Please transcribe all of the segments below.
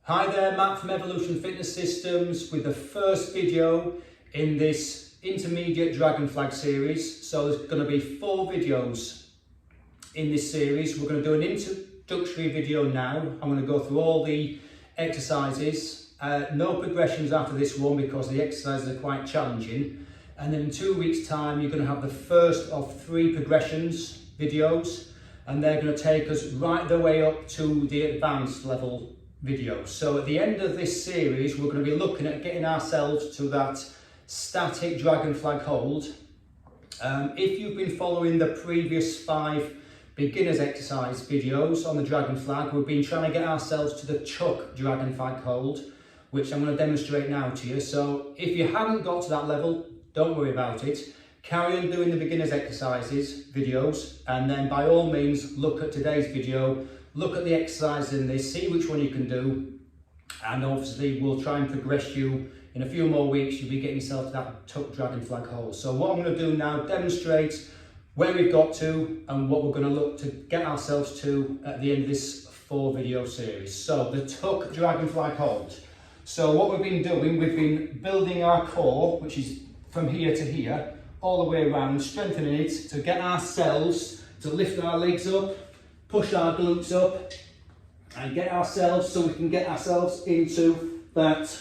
Hi there, Matt from Evolution Fitness Systems with the first video in this intermediate Dragon Flag series. So there's going to be 4 videos in this series. We're going to do an introductory video now. I'm going to go through all the exercises. No progressions after this one because the exercises are quite challenging. And then in 2 weeks' time, you're going to have the first of 3 progressions videos, and they're going to take us right the way up to the advanced level videos. So at the end of this series, we're going to be looking at getting ourselves to that static Dragon Flag hold. If you've been following the previous 5 beginners exercise videos on the Dragon Flag, we've been trying to get ourselves to the Chuck Dragon Flag hold, which I'm going to demonstrate now to you. So if you haven't got to that level, don't worry about it. Carry on doing the beginners exercises videos, and then by all means look at today's video, look at the exercises in this, see which one you can do, and obviously we'll try and progress you. In a few more weeks you'll be getting yourself to that Tuck Dragon Flag hold. So what I'm going to do now, demonstrate where we've got to and what we're going to look to get ourselves to at the end of this 4 video series. So the Tuck Dragon Flag hold. So what we've been doing, we've been building our core, which is from here to here, all the way around, strengthening it to get ourselves to lift our legs up, push our glutes up, and get ourselves so we can get ourselves into that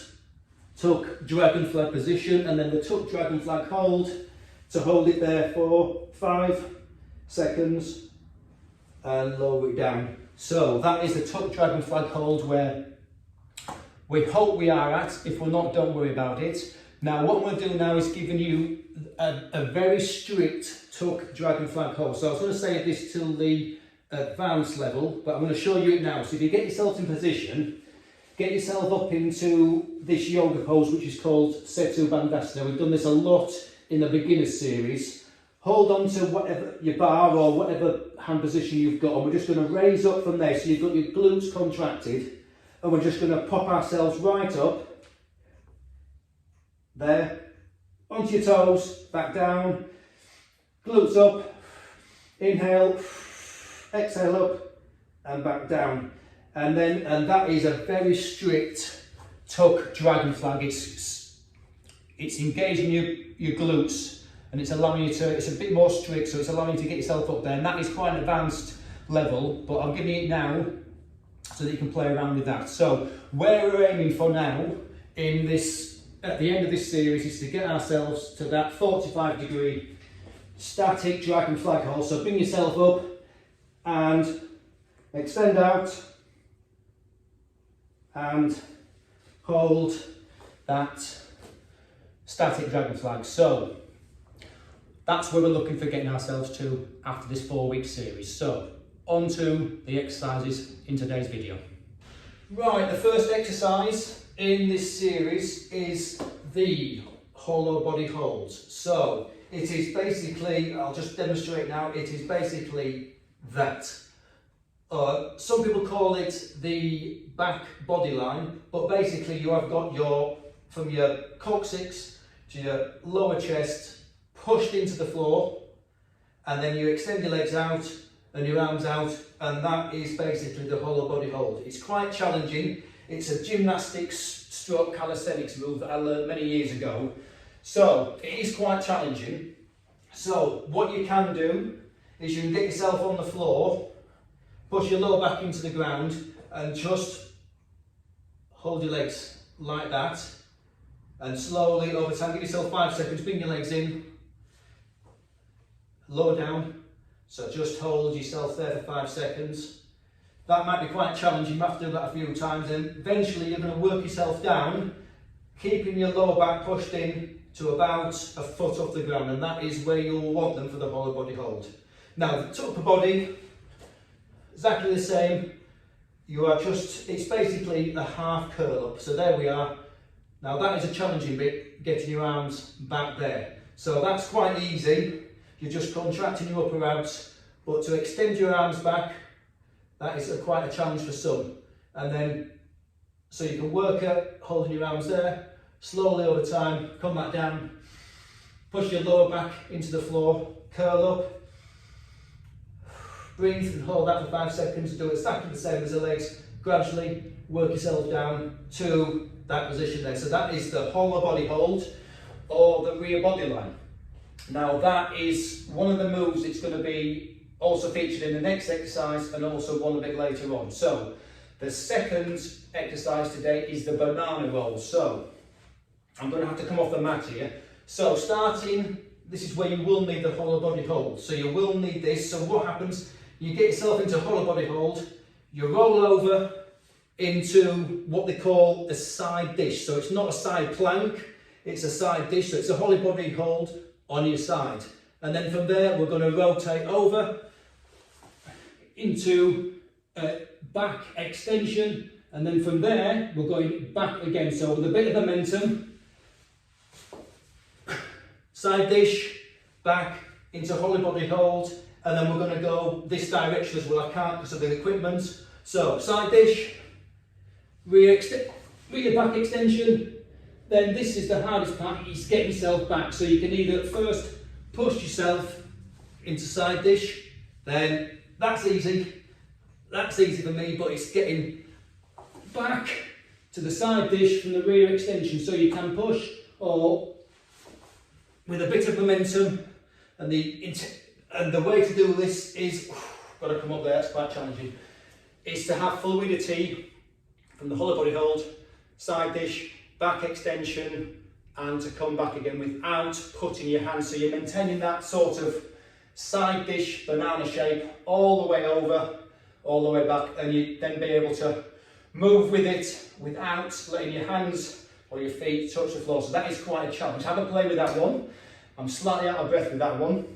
Tuck Dragon Flag position, and then the Tuck Dragon Flag hold, to hold it there for 5 seconds and lower it down. So that is the Tuck Dragon Flag hold where we hope we are at. If we're not, don't worry about it. Now what I'm going to do now is giving you a very strict Tuck Dragon Flag hold. So I was going to say this till the advanced level, but I'm going to show you it now. So if you get yourself in position, get yourself up into this yoga pose, which is called Setu Bandhasana. We've done this a lot in the beginners series. Hold on to whatever your bar or whatever hand position you've got, and we're just going to raise up from there. So you've got your glutes contracted, and we're just going to pop ourselves right up there, onto your toes, back down, glutes up, inhale, exhale up, and back down. And that is a very strict Tuck Dragon Flag. It's engaging your glutes, and it's allowing you to, it's a bit more strict, so it's allowing you to get yourself up there. And that is quite an advanced level, but I'm giving it now so that you can play around with that. So where we're aiming for now in this, at the end of this series, is to get ourselves to that 45-degree static Dragon Flag hold. So bring yourself up and extend out and hold that static Dragon Flag. So that's where we're looking for getting ourselves to after this 4-week series. So on to the exercises in today's video. Right, the first exercise in this series is the hollow body holds. So it is basically, I'll just demonstrate now, it is basically that. Some people call it the back body line, but basically you have got your, from your coccyx to your lower chest pushed into the floor, and then you extend your legs out and your arms out, and that is basically the hollow body hold. It's quite challenging. It's a gymnastics stroke calisthenics move that I learned many years ago. So it is quite challenging. So what you can do is you can get yourself on the floor, push your lower back into the ground, and just hold your legs like that. And slowly over time, give yourself 5 seconds, bring your legs in, lower down. So just hold yourself there for 5 seconds. That might be quite challenging, you have to do that a few times, and eventually you're going to work yourself down, keeping your lower back pushed in to about a foot off the ground, and that is where you'll want them for the hollow body hold. Now the upper body, exactly the same. You are just, it's basically a half curl up. So there we are. Now that is a challenging bit, getting your arms back there. So that's quite easy. You're just contracting your upper abs, but to extend your arms back, that is quite a challenge for some. And then, so you can work at holding your arms there, slowly over time, come back down, push your lower back into the floor, curl up, breathe and hold that for 5 seconds, do exactly the same as the legs, gradually work yourself down to that position there. So that is the hollow body hold or the rear body line. Now that is one of the moves that's going to be also featured in the next exercise and also one a bit later on. So the second exercise today is the banana roll. So I'm going to have to come off the mat here. So starting, this is where you will need the hollow body hold. So you will need this. So what happens, you get yourself into hollow body hold, you roll over into what they call a side dish. So it's not a side plank, it's a side dish. So it's a hollow body hold on your side. And then from there, we're going to rotate over into back extension. And then from there, we're going back again. So with a bit of momentum, side dish, back into hollow body hold. And then we're going to go this direction as well. I can't because of the equipment. So side dish, rear back extension. Then this is the hardest part, is getting yourself back. So you can either first push yourself into side dish, then that's easy for me, but it's getting back to the side dish from the rear extension. So you can push, or with a bit of momentum, and the way to do this is, got to come up there, it's quite challenging, is to have fluidity from the hollow body hold, side dish, back extension, and to come back again without putting your hands. So you're maintaining that sort of side dish banana shape all the way over, all the way back, and you then be able to move with it without letting your hands or your feet touch the floor. So that is quite a challenge. Have a play with that one. I'm slightly out of breath with that one.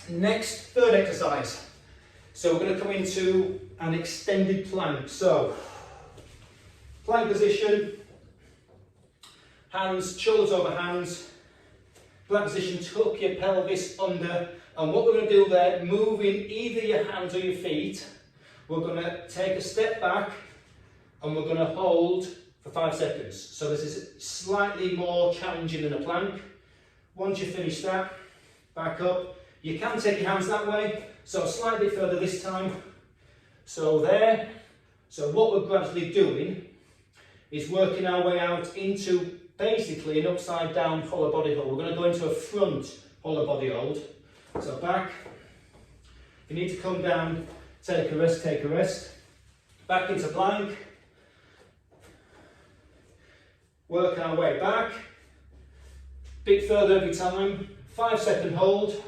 Next, third exercise. So we're going to come into an extended plank. So plank position, hands, shoulders over hands, plank position, tuck your pelvis under, and what we're going to do there, moving either your hands or your feet, we're going to take a step back and we're going to hold for 5 seconds. So this is slightly more challenging than a plank. Once you finish that, back up. You can take your hands that way, so slightly further this time. So there. So what we're gradually doing is working our way out into basically an upside down hollow body hold. We're going to go into a front hollow body hold. So back. If you need to come down, take a rest, take a rest. Back into plank. Work our way back. Bit further every time. 5-second hold.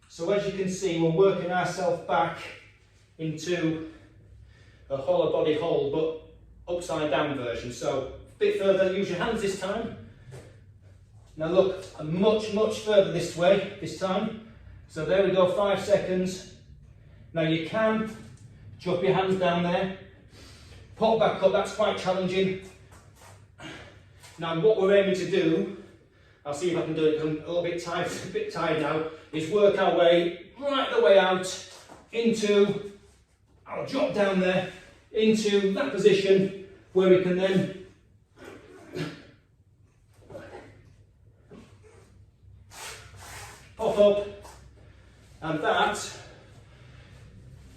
So as you can see, we're working ourselves back into a hollow body hold, but upside down version. So a bit further, use your hands this time. Now look, much further this way, this time. So there we go, 5 seconds. Now you can drop your hands down there, pop back up, that's quite challenging. Now what we're aiming to do, I'll see if I can do it, I'm a little bit tired now, is work our way right the way out into, I'll drop down there, into that position where we can then pop up, and that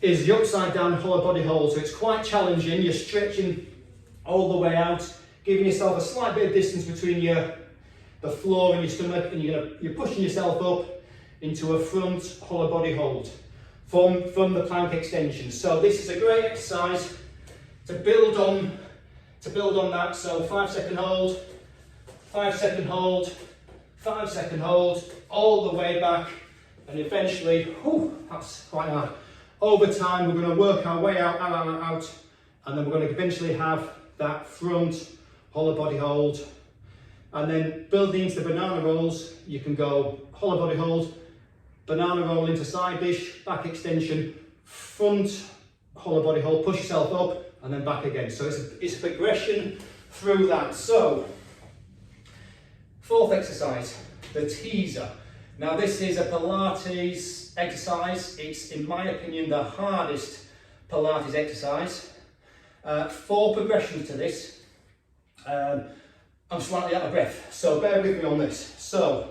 is the upside down hollow body hold. So it's quite challenging, you're stretching all the way out, giving yourself a slight bit of distance between the floor and your stomach, and you're pushing yourself up into a front hollow body hold from the plank extension. So this is a great exercise to build on that. So 5-second hold, 5-second hold, 5-second hold, all the way back, and eventually, whew, that's quite hard. Over time, we're going to work our way out, and then we're going to eventually have that front hollow body hold. And then building into the banana rolls, you can go hollow body hold, banana roll into side dish, back extension, front hollow body hold, push yourself up, and then back again. So it's a progression through that. So, fourth exercise, the teaser. Now this is a Pilates exercise. It's, in my opinion, the hardest Pilates exercise. 4 progressions to this. I'm slightly out of breath, so bear with me on this. So,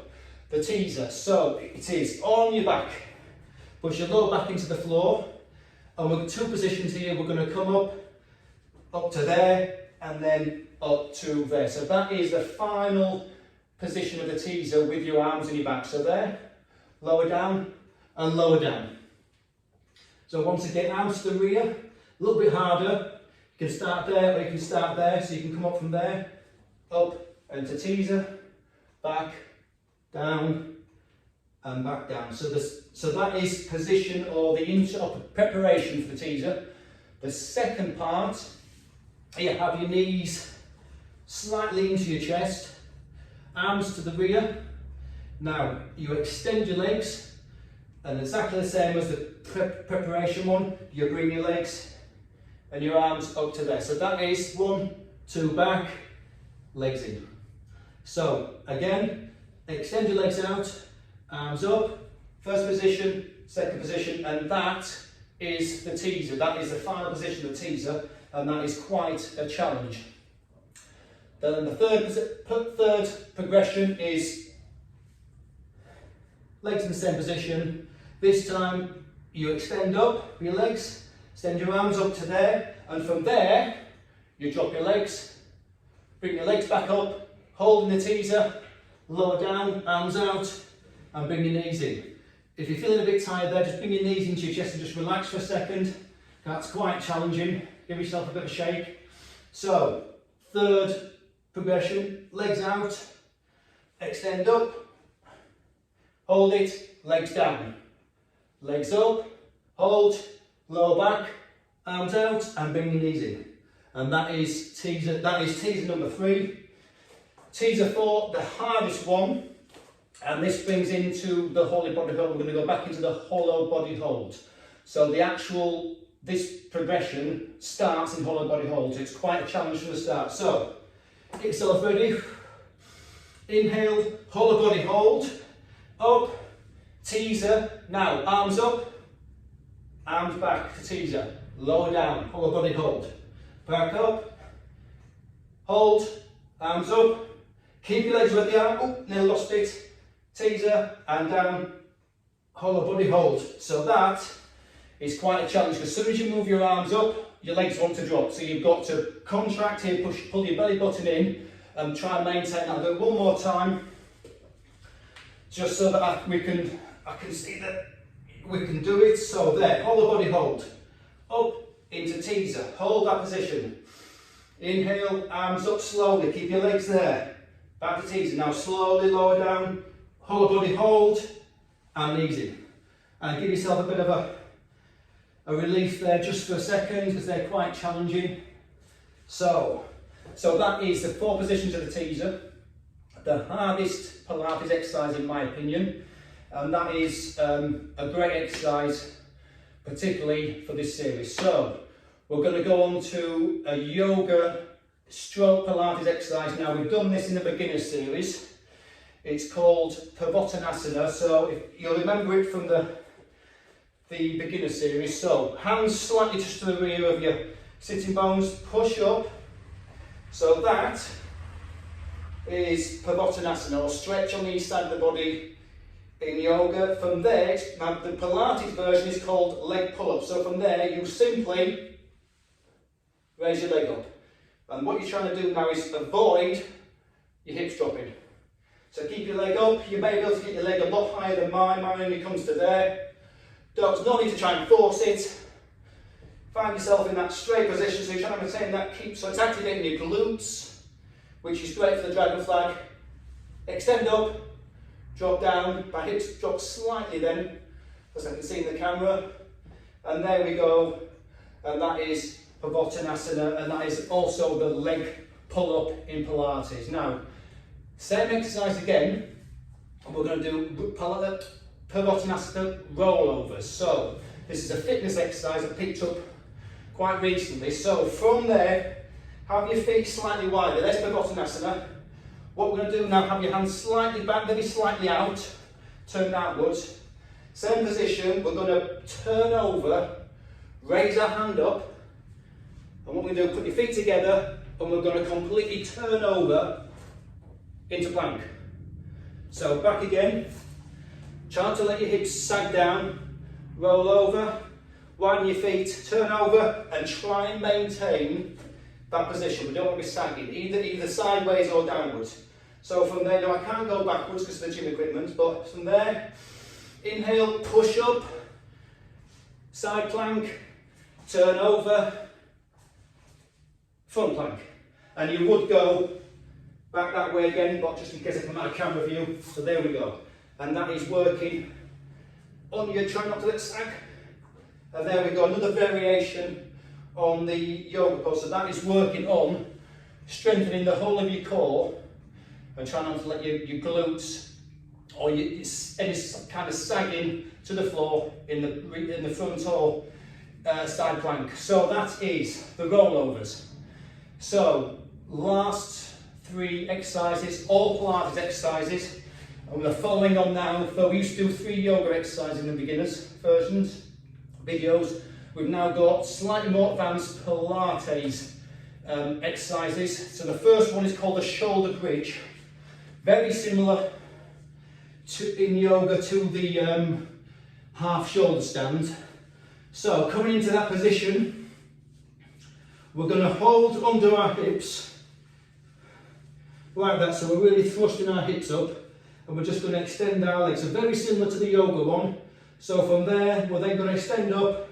the teaser. So, it is on your back. Push your lower back into the floor. And we've got 2 positions here. We're going to come up up to there, and then up to there. So that is the final position of the teaser with your arms and your back. So there, lower down and lower down. So once again, out to the rear, a little bit harder. You can start there or you can start there, so you can come up from there, up and to teaser, back, down and back down. So that is position or the preparation for the teaser. The second part, you have your knees slightly into your chest, arms to the rear. Now you extend your legs, and exactly the same as the preparation one, you bring your legs and your arms up to there. So that is 1, 2 back, legs in. So again, extend your legs out, arms up, first position, second position, and that is the teaser. That is the final position of the teaser, and that is quite a challenge. Then the third progression is legs in the same position. This time you extend up your legs, extend your arms up to there, and from there you drop your legs, bring your legs back up, holding the teaser, lower down, arms out, and bring your knees in. If you're feeling a bit tired there, just bring your knees into your chest and just relax for a second. That's quite challenging. Give yourself a bit of a shake. So, third progression, legs out, extend up, hold it, legs down, legs up, hold, lower back, arms out, and bring your knees in. And that is teaser number 3. Teaser 4, the hardest one, and this brings into the holy body hold. We're going to go back into the hollow body hold. So this progression starts in hollow body hold. So it's quite a challenge from the start. So, get yourself ready. Inhale, hollow body hold, up, teaser. Now, arms up, arms back to teaser. Lower down, hollow body hold. Back up, hold, arms up. Keep your legs where they are. Oh, nearly lost it. Teaser and down, hollow body hold. So that is quite a challenge, because as soon as you move your arms up, your legs want to drop. So you've got to contract here, pull your belly button in, and try and maintain that. I'll do it one more time, just so that I can see that we can do it. So there, hollow body hold, up into teaser, hold that position. Inhale, arms up slowly, keep your legs there. Back to teaser. Now slowly lower down, hollow body hold, and knees in. And give yourself a bit of a relief there just for a second, because they're quite challenging. So that is the 4 positions of the teaser. The hardest Pilates exercise in my opinion, and that is a great exercise, particularly for this series. So we're going to go on to a yoga stroke Pilates exercise. Now, we've done this in the beginner series. It's called Pavottanasana. So if you'll remember it from the beginner series. So hands slightly just to the rear of your sitting bones, push up. So that is Pavottanasana, or stretch on the east side of the body in yoga. From there, the Pilates version is called leg pull-up. So from there, you simply raise your leg up. And what you're trying to do now is avoid your hips dropping. So keep your leg up. You may be able to get your leg a lot higher than mine. Mine only comes to there. There's no need to try and force it. Find yourself in that straight position, so you're trying to maintain that keep. So it's activating your glutes, which is great for the dragon flag. Extend up, drop down. My hips drop slightly then, as I can see in the camera. And there we go. And that is Pavottanasana, and that is also the leg pull-up in Pilates. Now, same exercise again, and we're going to do Pavottanasana rollovers. So, this is a fitness exercise I picked up quite recently. So, from there, have your feet slightly wider. There's Pavottanasana. What we're going to do now, have your hands slightly back, maybe slightly out, turned outwards. Same position, we're going to turn over, raise our hand up. And what we're going to do, put your feet together, and we're going to completely turn over into plank. So back again, try to let your hips sag down, roll over, widen your feet, turn over, and try and maintain that position. We don't want to be sagging, either sideways or downwards. So from there, now I can't go backwards because of the gym equipment, but from there, inhale, push up, side plank, turn over, front plank. And you would go back that way again, but just in case I come out of camera view. So there we go. And that is working on your, try not to let sag. And there we go, another variation on the yoga pose. So that is working on strengthening the whole of your core and try not to let your glutes or any kind of sagging to the floor in the front or side plank. So that is the rollovers. So last 3 exercises, all Pilates exercises, and we're following on now. So we used to do 3 yoga exercises in the beginners versions, videos. We've now got slightly more advanced Pilates exercises. So the first one is called a shoulder bridge. Very similar in yoga to the half shoulder stand. So coming into that position, we're going to hold under our hips like that. So we're really thrusting our hips up, and we're just going to extend our legs. So very similar to the yoga one. So from there, we're then going to extend up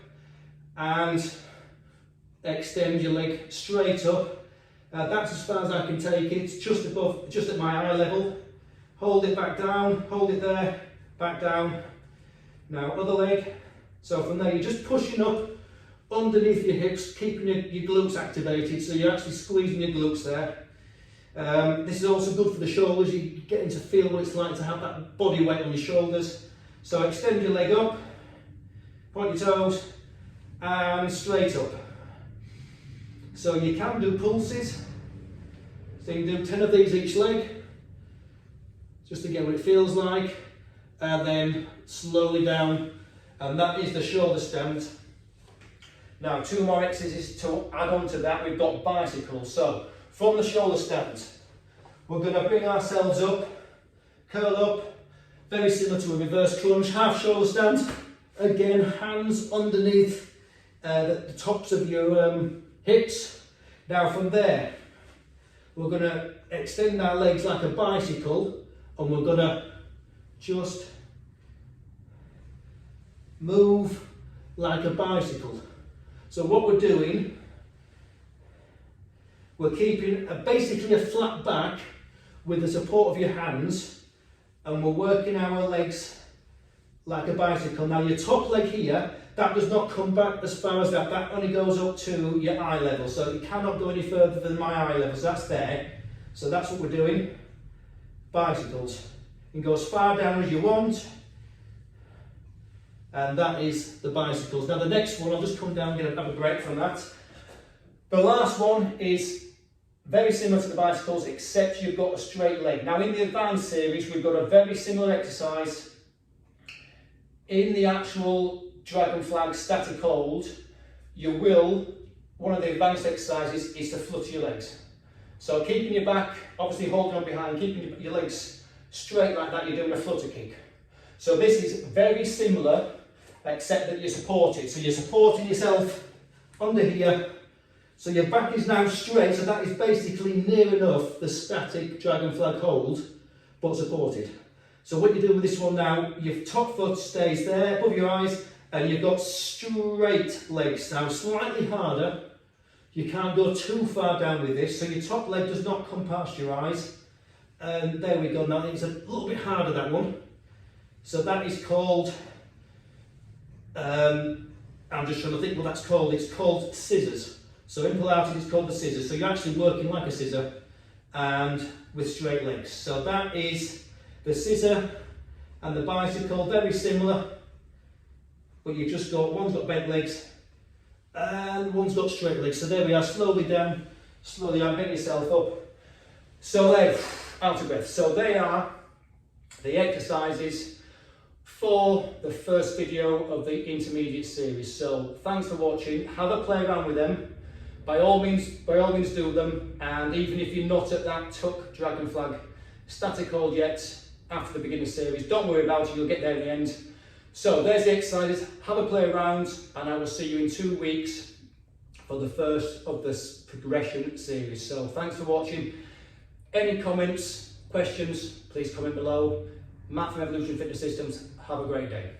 and extend your leg straight up. That's as far as I can take it, just above, just at my eye level. Hold it back down, hold it there, back down. Now other leg. So from there, you're just pushing up underneath your hips, keeping your glutes activated, so you're actually squeezing your glutes there. This is also good for the shoulders. You're getting to feel what it's like to have that body weight on your shoulders. So extend your leg up, point your toes, and straight up. So you can do pulses. So you can do 10 of these each leg, just to get what it feels like, and then slowly down, and that is the shoulder stand. Now 2 more exercises to add on to that. We've got bicycles. So from the shoulder stand, we're going to bring ourselves up, curl up, very similar to a reverse crunch, half shoulder stand. Again, hands underneath the tops of your hips. Now from there, we're going to extend our legs like a bicycle, and we're going to just move like a bicycle. So what we're doing, we're keeping basically a flat back with the support of your hands, and we're working our legs like a bicycle. Now your top leg here, that does not come back as far as that. That only goes up to your eye level, so it cannot go any further than my eye level. So that's there. So that's what we're doing. Bicycles. You can go as far down as you want. And that is the bicycles. Now the next one, I'll just come down and have a break from that. The last one is very similar to the bicycles, except you've got a straight leg. Now in the advanced series, we've got a very similar exercise. In the actual dragon flag static hold, one of the advanced exercises is to flutter your legs. So keeping your back, obviously holding on behind, keeping your legs straight like that, you're doing a flutter kick. So this is very similar, except that you're supported. So you're supporting yourself under here. So your back is now straight, so that is basically near enough the static dragon flag hold, but supported. So what you do with this one now, your top foot stays there above your eyes, and you've got straight legs. Now slightly harder, you can't go too far down with this, so your top leg does not come past your eyes. And there we go. Now it's a little bit harder, that one. So that is called, I'm just trying to think what that's called. It's called scissors. So in Pilates it's called the scissors. So you're actually working like a scissor and with straight legs. So that is the scissor and the bicycle, very similar, but you've just got, one's got bent legs and one's got straight legs. So there we are, slowly down, bend yourself up. So there, out of breath. So they are the exercises for the first video of the intermediate series. So thanks for watching. Have a play around with them. By all means do them. And even if you're not at that tuck dragon flag static hold yet, after the beginner series, don't worry about it, you'll get there in the end. So there's the exercises. Have a play around, and I will see you in 2 weeks for the first of this progression series. So thanks for watching. Any comments, questions, please comment below. Matt from Evolution Fitness Systems, have a great day.